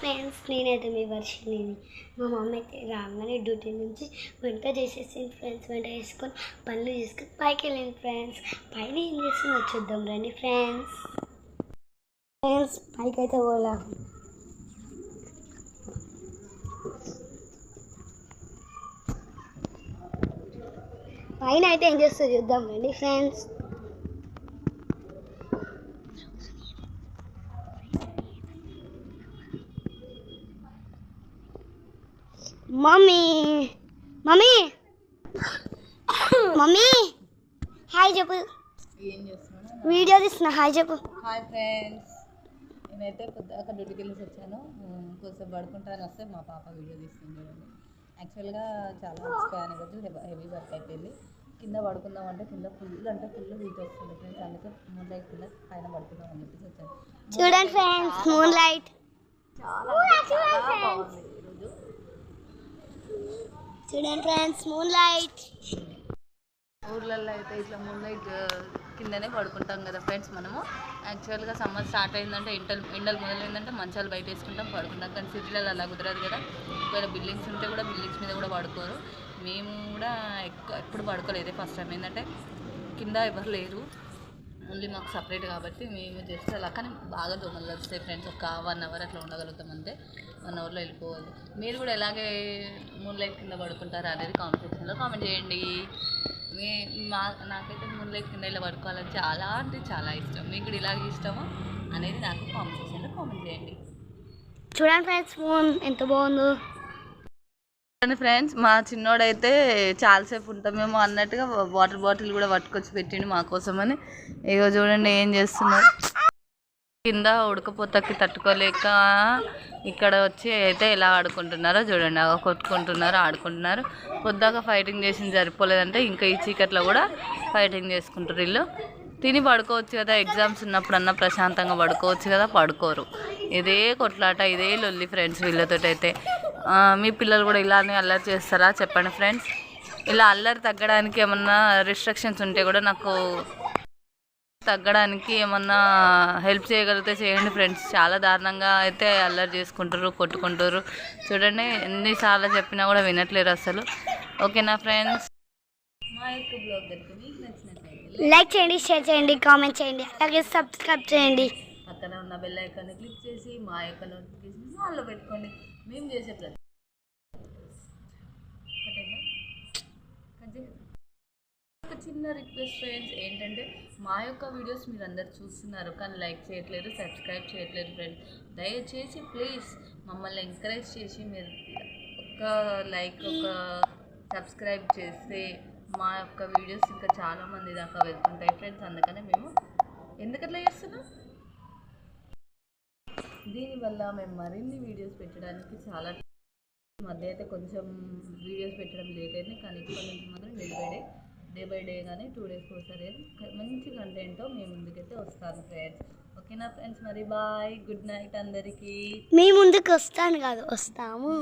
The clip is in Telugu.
ఫ్రెండ్స్, నేనైతే మీ వర్షిని. మా మమ్మీ అయితే రాగానే డ్యూటీ నుంచి వంట చేసేసింది ఫ్రెండ్స్. వంట చేసుకొని పనులు చేసుకొని పైకి వెళ్ళింది ఫ్రెండ్స్. పైన ఏం చేస్తుందో చూద్దాం రండి ఫ్రెండ్స్. పైకి అయితే పోలా. పైన అయితే ఏం చేస్తుందో చూద్దాం రండి friends. Mummy mummy mummy hi చెప్పు. ఏం చేస్తున్నాను? వీడియో తీస్తున్నా. హాయ్ చెప్పు. హాయ్ ఫ్రెండ్స్, నేనైతే పొద్దుక డ్యూటీకి వెళ్ళేసి వచ్చాను. కొంచెం పడుకుంటాను వస్తే మా పాప వీడియో తీస్తుంది చూడండి. యాక్చువల్గా చాలా అలసిపోయాను ఈరోజు, హెవీ వర్క్ అయిపోయింది. కింద పడుకుందాం అంటే కింద ఫుల్ హీట్ వస్తుంది ఫ్రెండ్స్. అందుకే మూన్ లైట్ కింద పైన పడుకుందాం అని చెప్పేసి వచ్చాను. చూడండి ఫ్రెండ్స్, మూన్ లైట్ చాలా బాగుంది ఈరోజు. చూడండి ఫ్రెండ్స్, మూన్ లైట్. ఊర్లలో అయితే ఇట్లా మూన్ లైట్ కిందనే పడుకుంటాం కదా ఫ్రెండ్స్ మనము. యాక్చువల్గా సమ్మర్ స్టార్ట్ అయిందంటే ఎండలు మొదలైందంటే మంచాలు బయట వేసుకుంటాం పడుకుంటాం. కానీ సిటీలలో అలా కుదరదు కదా. ఒకవేళ బిల్డింగ్స్ ఉంటే కూడా బిల్డింగ్స్ మీద కూడా పడుకోరు. మేము కూడా ఎప్పుడు పడుకోలేదు. ఫస్ట్ టైం ఏంటంటే కింద ఎవరు లేరు, ఓన్లీ మాకు సపరేట్ కాబట్టి మేము జస్ట్ అలా. కానీ బాగా దోమలు వస్తాయి ఫ్రెండ్స్. ఒక 1 అవర్ అట్లా ఉండగలుగుతాం అంతే. 1 అవర్లో వెళ్ళిపోవాలి. మీరు కూడా ఎలాగే మూన్ లైట్ కింద పడుకుంటారా అనేది కామెంట్ సెక్షన్లో కామెంట్ చేయండి. నాకైతే మూన్ లైట్ కింద ఇలా పడుకోవాలని చాలా అంటే చాలా ఇష్టం. మీకు కూడా ఇలాగే ఇష్టమా అనేది నాకు కామెంట్ సెక్షన్లో కామెంట్ చేయండి. చూడండి ఫ్రెండ్స్, మూన్ ఎంత బాగుందో. ఫ్రెండ్స్, మా చిన్నోడైతే చాలాసేపు ఉంటామేమో అన్నట్టుగా వాటర్ బాటిల్ కూడా పట్టుకొచ్చి పెట్టిండు మా కోసమని. ఇగో చూడండి ఏం చేస్తున్నారు. కింద ఉడకపోతకి తట్టుకోలేక ఇక్కడ వచ్చి అయితే ఎలా ఆడుకుంటున్నారో చూడండి. కొట్టుకుంటున్నారు, ఆడుకుంటున్నారు. పొద్దాక ఫైటింగ్ చేసింది సరిపోలేదంటే ఇంకా ఈ చీకట్లో కూడా ఫైటింగ్ చేసుకుంటారు. వీళ్ళు తిని పడుకోవచ్చు కదా, ఎగ్జామ్స్ ఉన్నప్పుడన్నా ప్రశాంతంగా పడుకోవచ్చు కదా, పడుకోరు. ఇదే కొట్లాట, ఇదే లొల్లి ఫ్రెండ్స్ వీళ్ళతోటైతే. మీ పిల్లలు కూడా ఇలానే అల్లరి చేస్తారా చెప్పండి ఫ్రెండ్స్. ఇలా అల్లరి తగ్గడానికి ఏమన్నా రిస్ట్రిక్షన్స్ ఉంటే కూడా నాకు తగ్గడానికి ఏమన్నా హెల్ప్ చేయగలిగితే చేయండి ఫ్రెండ్స్. చాలా దారుణంగా అయితే అల్లరి చేసుకుంటారు, కొట్టుకుంటారు. చూడండి ఎన్నిసార్లు చెప్పినా కూడా వినట్లేరు అసలు. ఓకేనా ఫ్రెండ్స్, మా యొక్క బ్లాగ్ దగ్గర మీకు నచ్చినట్లయితే లైక్ చేయండి, షేర్ చేయండి, కామెంట్ చేయండి, అలాగే సబ్స్క్రైబ్ చేయండి. పక్కన ఉన్న బెల్ ఐకాన్ని క్లిక్ చేసి మా యొక్క నోటిఫికేషన్ ఆన్లో పెట్టుకోండి. మేము చేసే ప్రతి ఒక చిన్న రిక్వెస్ట్ ఫ్రెండ్స్ ఏంటంటే, మా యొక్క వీడియోస్ మీరు అందరు చూస్తున్నారు కానీ లైక్ చేయట్లేదు, సబ్స్క్రైబ్ చేయట్లేదు ఫ్రెండ్స్. దయచేసి ప్లీజ్ మమ్మల్ని ఎంకరేజ్ చేసి మీరు ఒక లైక్, ఒక సబ్స్క్రైబ్ చేస్తే మా యొక్క వీడియోస్ ఇంకా చాలామంది దాకా వెళ్తుంటాయి ఫ్రెండ్స్. అందుకనే మేము ఎందుకట్లా చేస్తున్నాం, దీనివల్ల మేము మరిన్ని వీడియోస్ పెట్టడానికి చాలా మధ్య అయితే కొంచెం వీడియోస్ పెట్టడం లేట్ అయింది. కానీ ఇప్పటి నుంచి మాత్రం డే బై డే కానీ 2 డేస్కి ఒకసారి మంచి కంటెంట్తో మేము ముందుకైతే వస్తాను ఫ్రెండ్స్. ఓకేనా ఫ్రెండ్స్, మరి బాయ్, గుడ్ నైట్ అందరికీ. మీ ముందుకు వస్తాను కాదు, వస్తాము.